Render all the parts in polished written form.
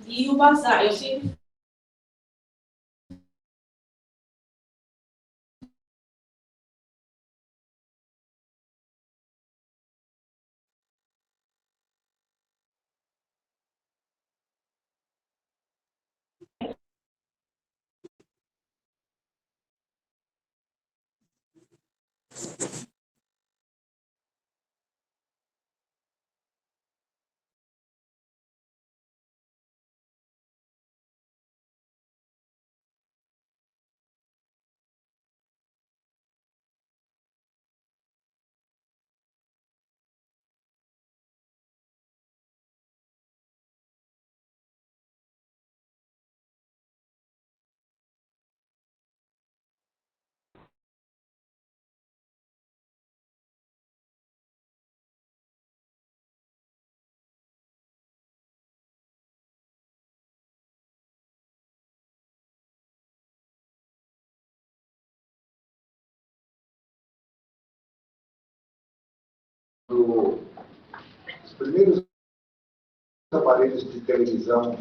E o bazar, eu sempre Os primeiros aparelhos de televisão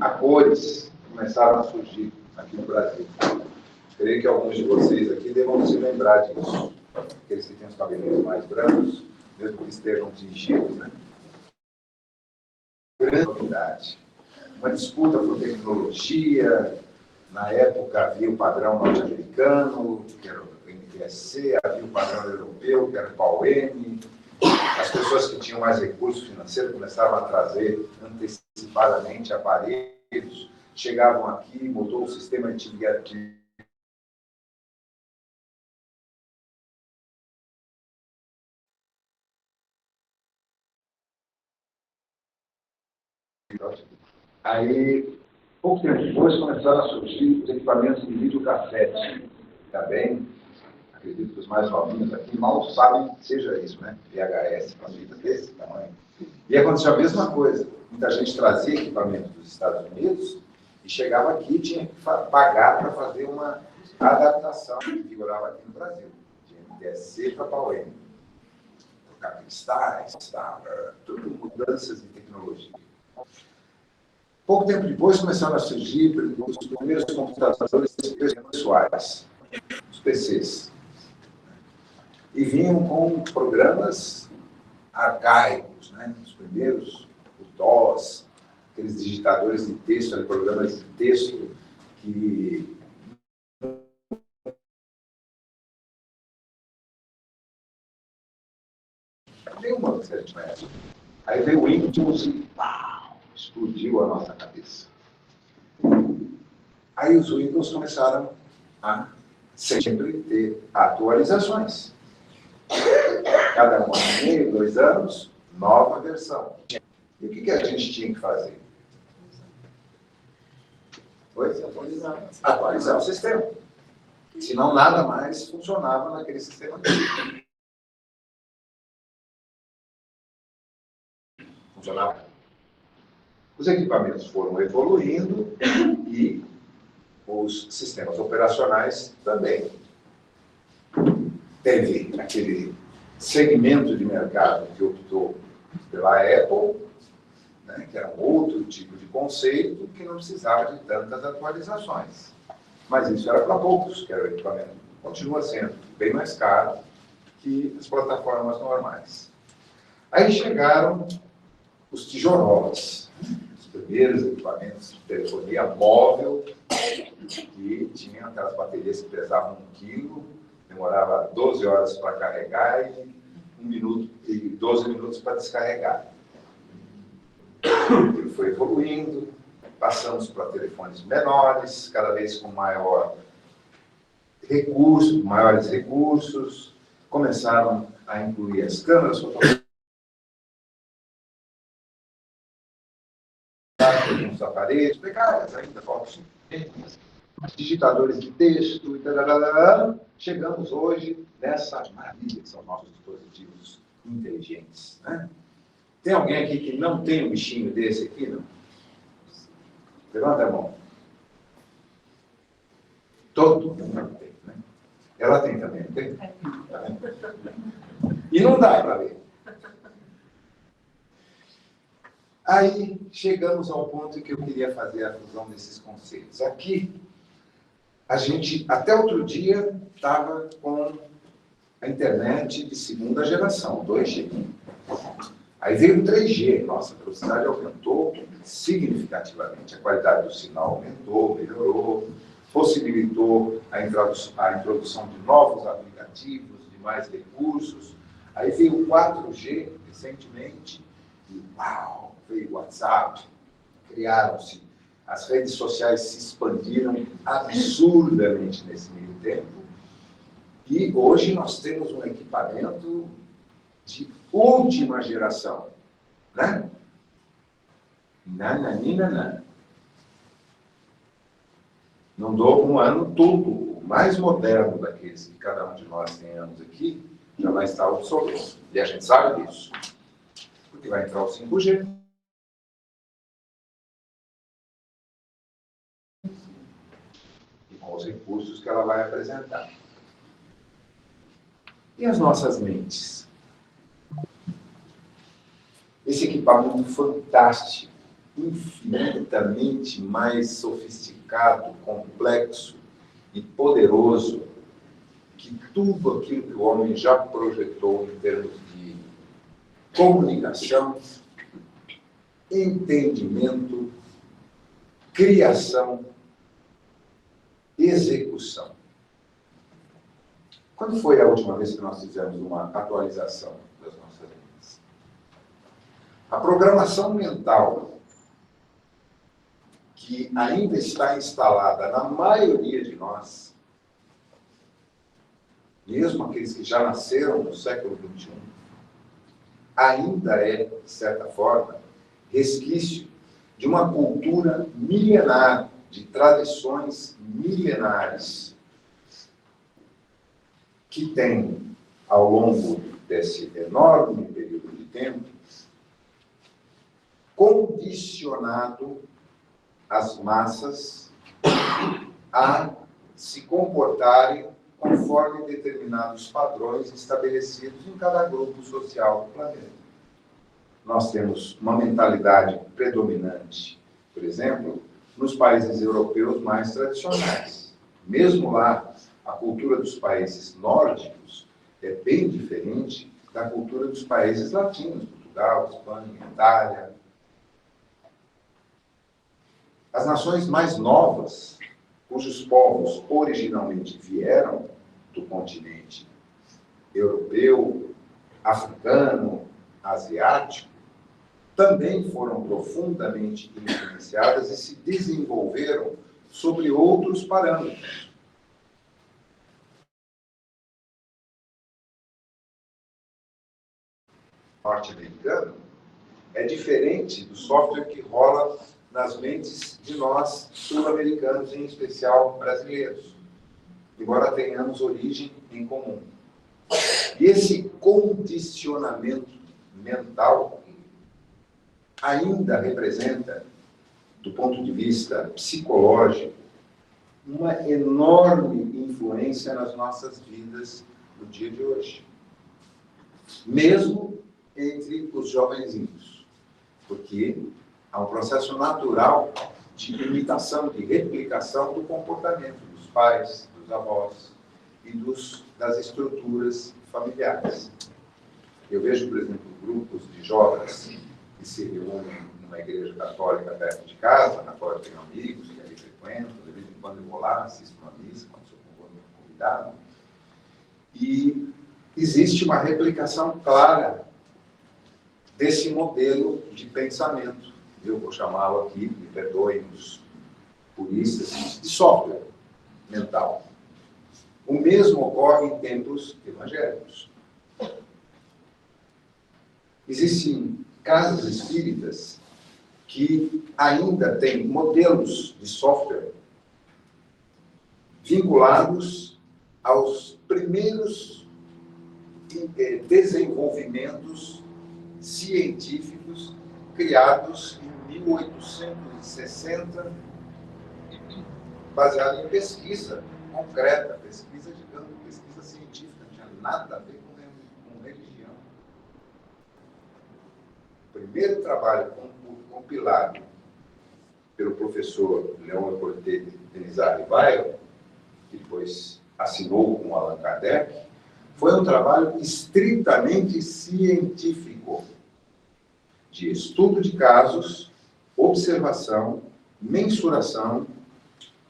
a cores começaram a surgir aqui no Brasil. Creio que alguns de vocês aqui devam se lembrar disso. Aqueles que têm os cabelinhos mais brancos, mesmo que estejam tingidos, né? Grande novidade. Uma disputa por tecnologia. Na época havia o padrão norte-americano, que era o NTSC, havia o padrão europeu, que era o PAU-M. As pessoas que tinham mais recursos financeiros começaram a trazer antecipadamente aparelhos, chegavam aqui, mudou o sistema de Aí, pouco tempo depois, começaram a surgir os equipamentos de videocassete. Também, acredito que os mais novinhos aqui mal sabem que seja isso, né? VHS, uma fita desse tamanho. E aconteceu a mesma coisa. Muita gente trazia equipamento dos Estados Unidos e chegava aqui e tinha que pagar para fazer uma adaptação que vigorava aqui no Brasil. De NTSC para PAU-M. Trocar cristais, tudo mudanças de tecnologia. Pouco tempo depois começaram a surgir os primeiros computadores pessoais, os PCs. E vinham com programas arcaicos, né? Os primeiros, o DOS, aqueles digitadores de texto, programas de texto que veio uma que a gente conhece. Aí veio o Windows e pau, explodiu a nossa cabeça. Aí os Windows começaram a sempre ter atualizações. Cada um ano e meio, 2 anos, nova versão. E o que a gente tinha que fazer? Atualizar o sistema. Senão nada mais funcionava naquele sistema. Funcionava. Os equipamentos foram evoluindo e os sistemas operacionais também. Teve aquele segmento de mercado que optou pela Apple, né, que era um outro tipo de conceito que não precisava de tantas atualizações. Mas isso era para poucos, que era o equipamento. Continua sendo bem mais caro que as plataformas normais. Aí chegaram os tijololas, os primeiros equipamentos de telefonia móvel, que tinham aquelas baterias que pesavam 1 quilo, demorava 12 horas para carregar e 1 minuto e 12 minutos para descarregar. Ele foi evoluindo, passamos para telefones menores, cada vez com maiores recursos, começaram a incluir as câmeras fotográficas, alguns aparelhos, pegadas ainda, fotos, digitadores de texto, e tal. Chegamos hoje nessa maravilha que são nossos dispositivos inteligentes. Né? Tem alguém aqui que não tem um bichinho desse aqui, não? Levanta a mão. Todo mundo tem, né? Ela tem também, não tem? E não dá para ver. Aí chegamos ao ponto em que eu queria fazer a fusão desses conceitos. Aqui, a gente, até outro dia, estava com a internet de segunda geração, 2G. Aí veio o 3G, nossa, a velocidade aumentou significativamente, a qualidade do sinal aumentou, melhorou, possibilitou a introdução de novos aplicativos, de mais recursos. Aí veio o 4G recentemente, e uau, veio o WhatsApp, criaram-se, as redes sociais se expandiram absurdamente nesse meio tempo, e hoje nós temos um equipamento de última geração, né? Nananina. Não dou um ano tudo, o mais moderno daqueles que cada um de nós tenhamos aqui, já vai estar obsoleto. E a gente sabe disso. Porque vai entrar o 5G. E com os recursos que ela vai apresentar. E as nossas mentes? Esse equipamento fantástico, infinitamente mais sofisticado, complexo e poderoso que tudo aquilo que o homem já projetou em termos de comunicação, entendimento, criação, execução. Quando foi a última vez que nós fizemos uma atualização das nossas mentes? A programação mental, que ainda está instalada na maioria de nós, mesmo aqueles que já nasceram no século XXI, ainda é, de certa forma, resquício de uma cultura milenar, de tradições milenares, que tem, ao longo desse enorme período de tempo, condicionado as massas a se comportarem conforme determinados padrões estabelecidos em cada grupo social do planeta. Nós temos uma mentalidade predominante, por exemplo, nos países europeus mais tradicionais. Mesmo lá, a cultura dos países nórdicos é bem diferente da cultura dos países latinos, Portugal, Espanha, Itália. As nações mais novas, cujos povos originalmente vieram do continente europeu, africano, asiático, também foram profundamente influenciadas e se desenvolveram sobre outros parâmetros. Norte-americano é diferente do software que rola nas mentes de nós, sul-americanos, em especial brasileiros, embora tenhamos origem em comum. E esse condicionamento mental ainda representa, do ponto de vista psicológico, uma enorme influência nas nossas vidas no dia de hoje. Mesmo entre os jovenzinhos, porque há um processo natural de imitação, de replicação do comportamento dos pais, dos avós e das estruturas familiares. Eu vejo, por exemplo, grupos de jovens que se reúnem numa igreja católica perto de casa, na qual eu tenho amigos que ali frequentam, de vez em quando eu vou lá, assisto uma missa, quando sou convidado, e existe uma replicação clara desse modelo de pensamento. Eu vou chamá-lo aqui, me perdoem os puristas, de software mental. O mesmo ocorre em tempos evangélicos. Existem casas espíritas que ainda têm modelos de software vinculados aos primeiros desenvolvimentos científicos criados em 1860, baseado em pesquisa concreta, pesquisa científica, não tinha nada a ver com religião. primeiro trabalho compilado pelo professor Leon Corté Denizar Ribeiro, que depois assinou com Allan Kardec, foi um trabalho estritamente científico, de estudo de casos, observação, mensuração,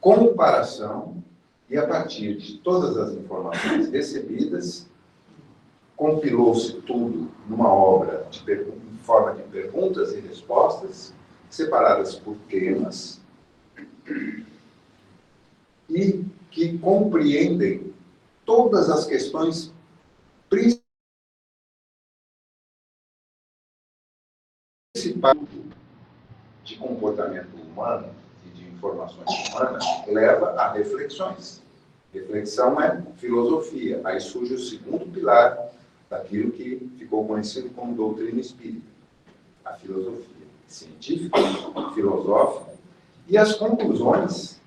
comparação, e a partir de todas as informações recebidas, compilou-se tudo numa obra em forma de perguntas e respostas, separadas por temas, e que compreendem todas as questões principais de comportamento humano e de informações humanas, leva a reflexões. Reflexão é filosofia. Aí surge o segundo pilar daquilo que ficou conhecido como doutrina espírita. A filosofia científica, filosófica, e as conclusões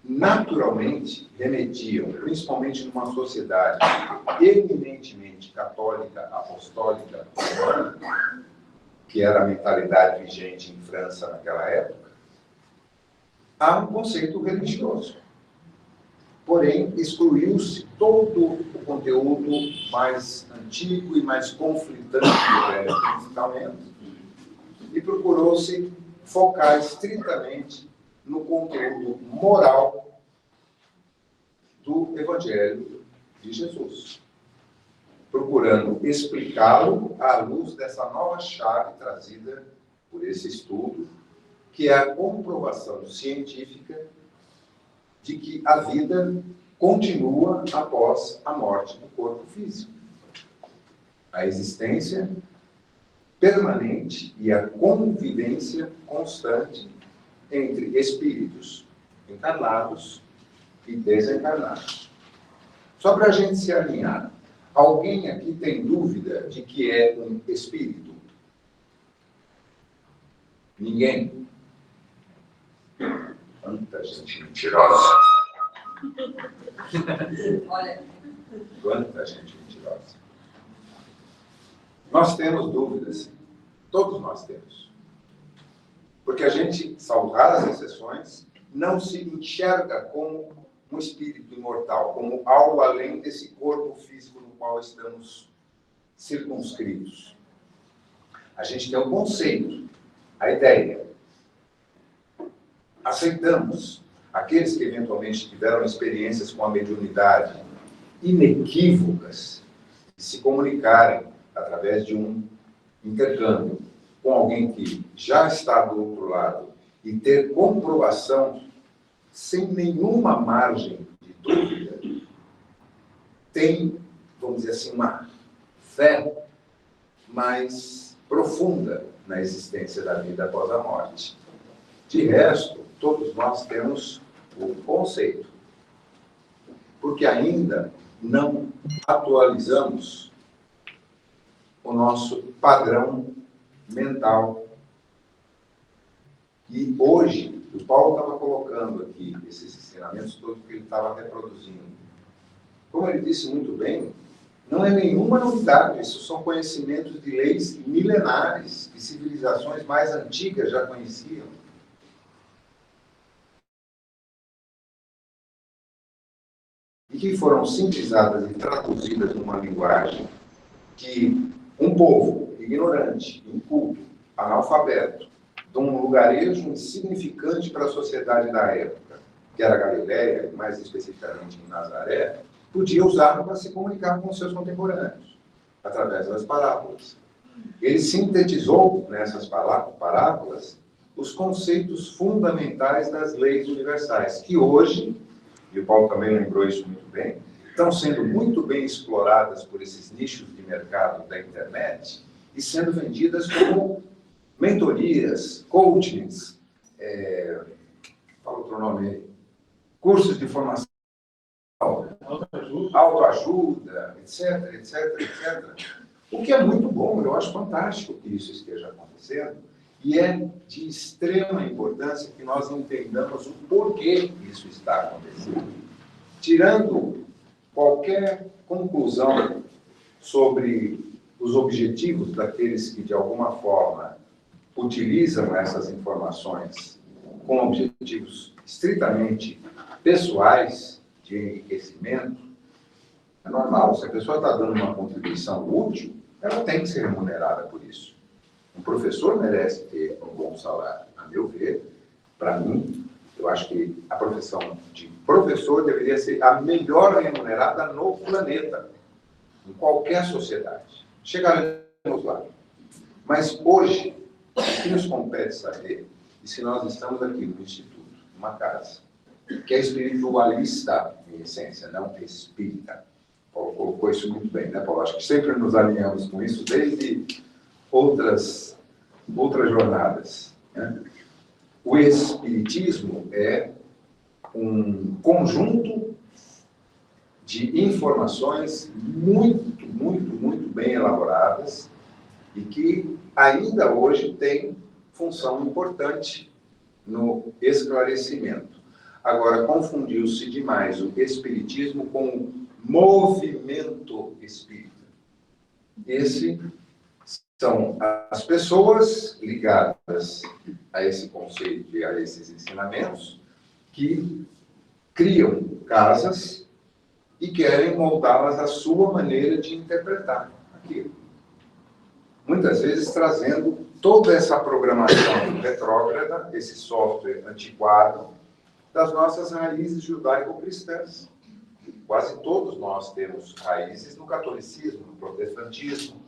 naturalmente remetiam, principalmente numa sociedade eminentemente católica, apostólica, romana, que era a mentalidade vigente em França naquela época, a um conceito religioso. Porém, excluiu-se todo o conteúdo mais antigo e mais conflitante do Velho Testamento e procurou-se focar estritamente no conteúdo moral do Evangelho de Jesus, procurando explicá-lo à luz dessa nova chave trazida por esse estudo, que é a comprovação científica de que a vida continua após a morte do corpo físico. A existência permanente e a convivência constante entre espíritos encarnados e desencarnados. Só para a gente se alinhar, alguém aqui tem dúvida de que é um espírito? Ninguém? Quanta gente mentirosa. Olha. Quanta gente mentirosa. Nós temos dúvidas, todos nós temos. Porque a gente, salvo raras exceções, não se enxerga como um espírito imortal, como algo além desse corpo físico no qual estamos circunscritos. A gente tem um conceito, a ideia. Aceitamos aqueles que eventualmente tiveram experiências com a mediunidade inequívocas de se comunicarem através de um intercâmbio com alguém que já está do outro lado e ter comprovação sem nenhuma margem de dúvida, tem, vamos dizer assim, uma fé mais profunda na existência da vida após a morte. De resto, todos nós temos o conceito, porque ainda não atualizamos o nosso padrão mental. E hoje, o Paulo estava colocando aqui esses ensinamentos todos que ele estava reproduzindo. Como ele disse muito bem, não é nenhuma novidade, isso são conhecimentos de leis milenares, que civilizações mais antigas já conheciam. E que foram sintetizadas e traduzidas numa linguagem que um povo ignorante, inculto, analfabeto, de um lugarejo insignificante para a sociedade da época, que era a Galileia, e mais especificamente em Nazaré, podia usar para se comunicar com os seus contemporâneos, através das parábolas. Ele sintetizou nessas parábolas os conceitos fundamentais das leis universais, que hoje, e o Paulo também lembrou isso muito bem, estão sendo muito bem exploradas por esses nichos de mercado da internet e sendo vendidas como mentorias, coachings, qual outro nome aí? Cursos de formação, autoajuda, etc, etc, etc. O que é muito bom, eu acho fantástico que isso esteja acontecendo, e é de extrema importância que nós entendamos o porquê isso está acontecendo. Tirando qualquer conclusão sobre os objetivos daqueles que, de alguma forma, utilizam essas informações com objetivos estritamente pessoais, de enriquecimento, é normal. Se a pessoa está dando uma contribuição útil, ela tem que ser remunerada por isso. Um professor merece ter um bom salário. A meu ver, para mim, eu acho que a profissão de professor deveria ser a melhor remunerada no planeta, em qualquer sociedade. Chegaremos lá. Mas hoje, o que nos compete saber, e se nós estamos aqui no Instituto, numa casa, que é espiritualista, em essência, não espírita. Paulo colocou isso muito bem, né, Paulo? Acho que sempre nos alinhamos com isso, desde outras jornadas, né? O espiritismo é um conjunto de informações muito, muito, muito bem elaboradas e que ainda hoje tem função importante no esclarecimento. Agora, confundiu-se demais o espiritismo com o movimento espírita. Esse são as pessoas ligadas a esse conceito e a esses ensinamentos que criam casas e querem moldá-las à sua maneira de interpretar aquilo. Muitas vezes trazendo toda essa programação retrógrada, esse software antiquado, das nossas raízes judaico-cristãs. Quase todos nós temos raízes no catolicismo, no protestantismo,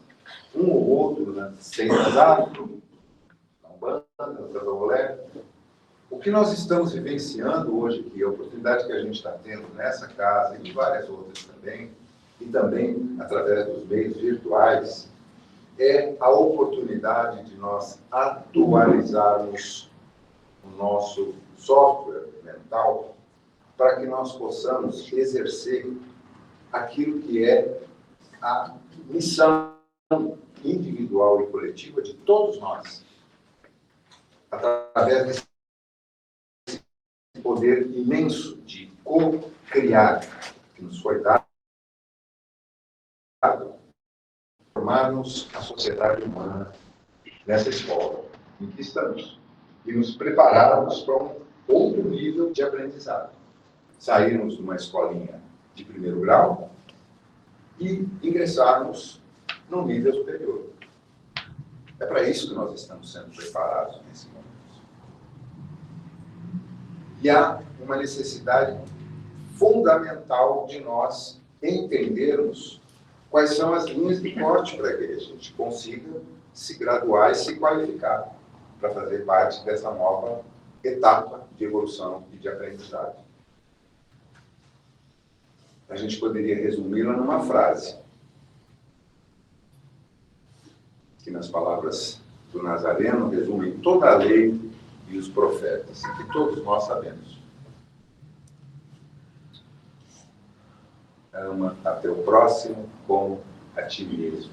um ou outro nas seitas afro, na Umbanda, no Candomblé. O que nós estamos vivenciando hoje aqui, a oportunidade que a gente está tendo nessa casa e em várias outras também, e também através dos meios virtuais, é a oportunidade de nós atualizarmos o nosso software mental para que nós possamos exercer aquilo que é a missão individual e coletiva de todos nós, através desse poder imenso de co-criar que nos foi dado, formarmos a sociedade humana nessa escola em que estamos e nos prepararmos para um outro nível de aprendizado. Sairmos de uma escolinha de primeiro grau e ingressarmos num nível superior. É para isso que nós estamos sendo preparados nesse momento. E há uma necessidade fundamental de nós entendermos quais são as linhas de corte para que a gente consiga se graduar e se qualificar para fazer parte dessa nova etapa de evolução e de aprendizagem. A gente poderia resumi-la numa frase, que nas palavras do Nazareno resume toda a lei e os profetas, que todos nós sabemos. Ama a teu próximo como a ti mesmo.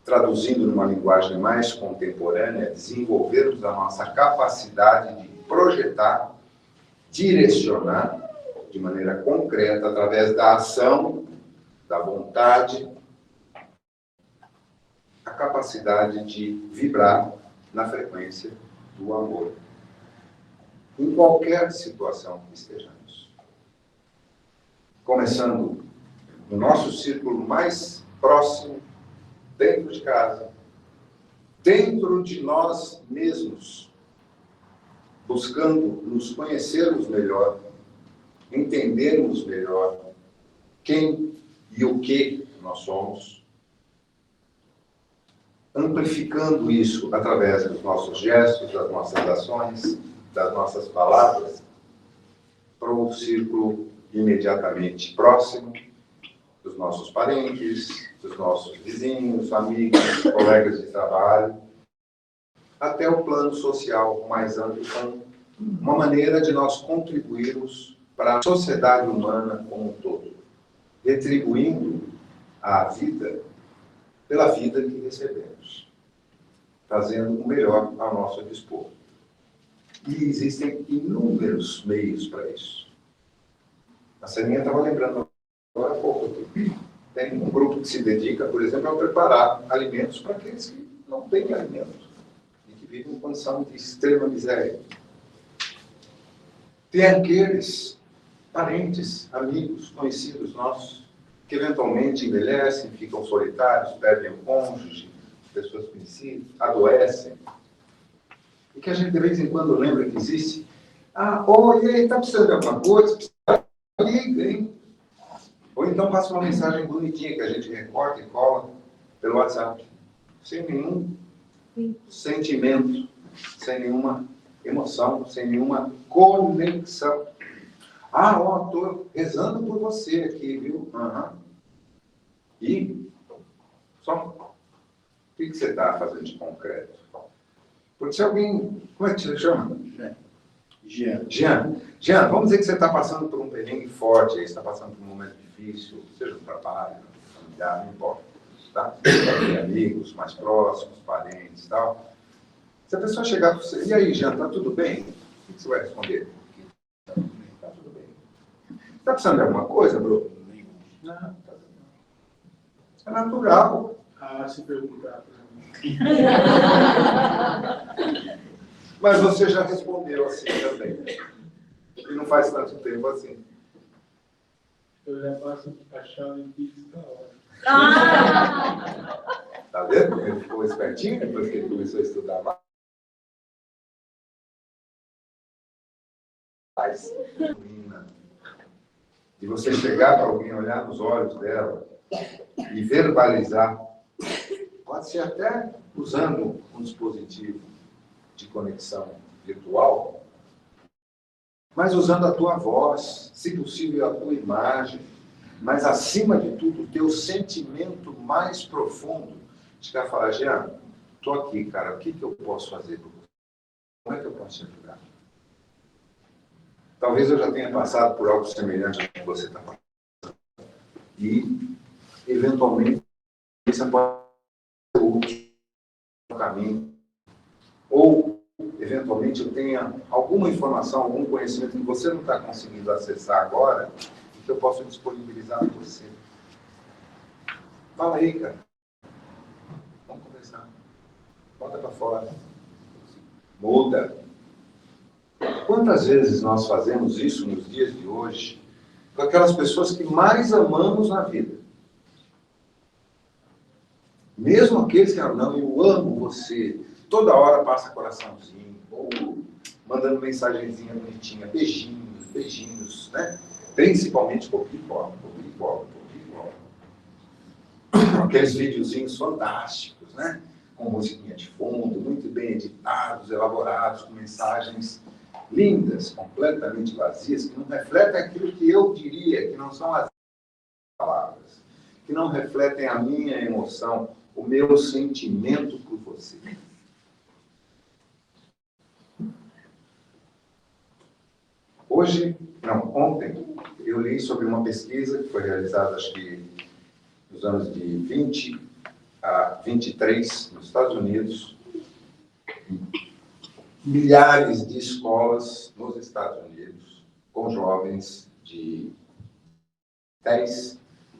Traduzindo numa linguagem mais contemporânea, desenvolvermos a nossa capacidade de projetar, direcionar de maneira concreta, através da ação, da vontade, a capacidade de vibrar na frequência do amor, em qualquer situação que estejamos. Começando no nosso círculo mais próximo, dentro de casa, dentro de nós mesmos, buscando nos conhecermos melhor, entendermos melhor quem e o que nós somos, amplificando isso através dos nossos gestos, das nossas ações, das nossas palavras, para o círculo imediatamente próximo, dos nossos parentes, dos nossos vizinhos, amigos, colegas de trabalho, até o plano social mais amplo, com uma maneira de nós contribuirmos para a sociedade humana como um todo, retribuindo a vida pela vida que recebemos, fazendo o melhor ao nosso dispor. E existem inúmeros meios para isso. A Saninha estava lembrando agora há pouco aqui. Tem um grupo que se dedica, por exemplo, a preparar alimentos para aqueles que não têm alimentos e que vivem em condição de extrema miséria. Tem aqueles parentes, amigos, conhecidos nossos, que eventualmente envelhecem, ficam solitários, perdem o cônjuge, pessoas conhecidas, adoecem. E que a gente de vez em quando lembra que existe. Ah, oi, aí, está precisando de alguma coisa? Liga, hein? Ou então passa uma mensagem bonitinha que a gente recorta e cola pelo WhatsApp. Sem nenhum sentimento, sem nenhuma emoção, sem nenhuma conexão. Ah, ó, estou rezando por você aqui, viu? Uhum. E só o que você está fazendo de concreto? Porque se alguém... Como é que você chama? Jean, vamos dizer que você está passando por um perrengue forte, aí, você está passando por um momento difícil, seja no trabalho, no familiar, não importa. Tá? Tem amigos mais próximos, parentes e tal. Se a pessoa chegar para você, e aí, Jean, está tudo bem? O que você vai responder? Está tudo bem. Está precisando de alguma coisa, Bruno? Não, está tudo bem. É natural. Ah, se perguntar para mim. Mas você já respondeu assim também. E não faz tanto tempo assim. Eu já passo a chave em Pix da hora. Tá vendo como ele ficou espertinho depois que ele começou a estudar mais? E você chegar para alguém, olhar nos olhos dela e verbalizar, pode ser até usando um dispositivo de conexão virtual, mas usando a tua voz, se possível a tua imagem, mas acima de tudo o teu sentimento mais profundo de que falar, Jean, estou aqui, cara, o que eu posso fazer por você? Como é que eu posso te ajudar? Talvez eu já tenha passado por algo semelhante ao que você está passando. E, eventualmente, isso pode ser útil no caminho. Ou, eventualmente, eu tenha alguma informação, algum conhecimento que você não está conseguindo acessar agora, que eu posso disponibilizar para você. Fala aí, cara. Vamos conversar. Bota para fora. Muda. Quantas vezes nós fazemos isso nos dias de hoje com aquelas pessoas que mais amamos na vida? Mesmo aqueles que não, eu amo você, toda hora passa coraçãozinho, ou mandando mensagenzinha bonitinha, beijinhos, beijinhos, né? Principalmente copia e cola. Aqueles videozinhos fantásticos, né? Com musiquinha de fundo, muito bem editados, elaborados, com mensagens lindas, completamente vazias, que não refletem aquilo que eu diria, que não são as palavras, que não refletem a minha emoção, o meu sentimento por você. Ontem, eu li sobre uma pesquisa que foi realizada, acho que nos anos de 20 a 23, nos Estados Unidos, milhares de escolas nos Estados Unidos, com jovens de 10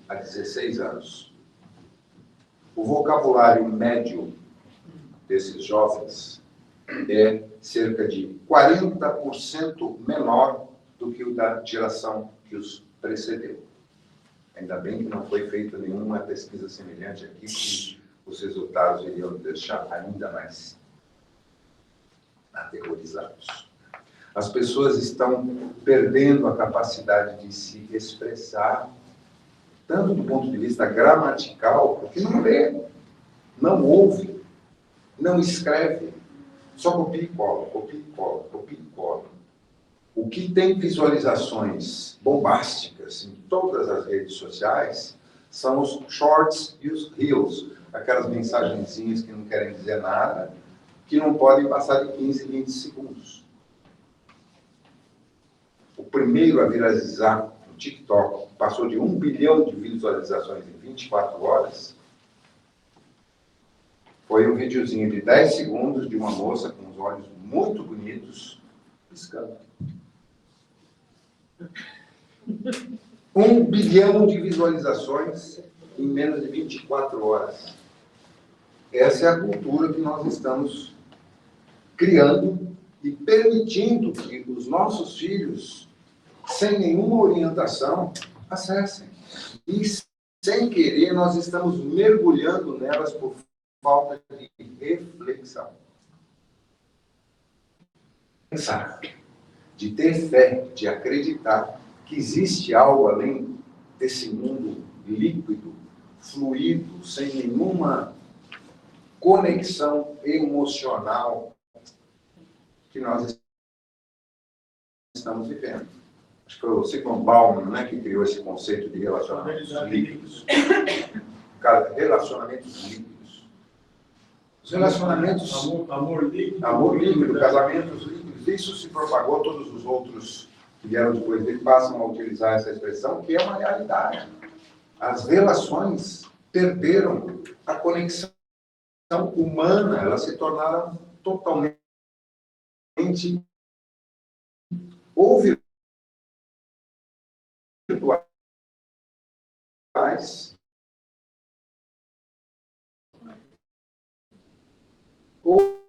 a 16 anos. O vocabulário médio desses jovens é cerca de 40% menor do que o da geração que os precedeu. Ainda bem que não foi feita nenhuma pesquisa semelhante aqui, que os resultados iriam deixar ainda mais aterrorizados. As pessoas estão perdendo a capacidade de se expressar, tanto do ponto de vista gramatical, porque não lê, não ouve, não escreve, só copia e cola, copia e cola, copia e cola. O que tem visualizações bombásticas em todas as redes sociais são os shorts e os reels, aquelas mensagenzinhas que não querem dizer nada, que não podem passar de 15, 20 segundos. O primeiro a viralizar no TikTok passou de 1 bilhão de visualizações em 24 horas. Foi um videozinho de 10 segundos de uma moça com os olhos muito bonitos, piscando. 1 bilhão de visualizações em menos de 24 horas. Essa é a cultura que nós estamos criando e permitindo que os nossos filhos, sem nenhuma orientação, acessem. E, sem querer, nós estamos mergulhando nelas por falta de reflexão. Pensar, de ter fé, de acreditar que existe algo além desse mundo líquido, fluido, sem nenhuma conexão emocional que nós estamos vivendo. Acho que foi o Zygmunt Bauman, né, que criou esse conceito de relacionamentos líquidos. Cara, relacionamentos líquidos. Os relacionamentos... Amor líquido. Amor líquido, casamentos líquidos. Isso se propagou, todos os outros que vieram depois dele passam a utilizar essa expressão, que é uma realidade. As relações perderam a conexão humana, elas se tornaram totalmente ou virtuais ou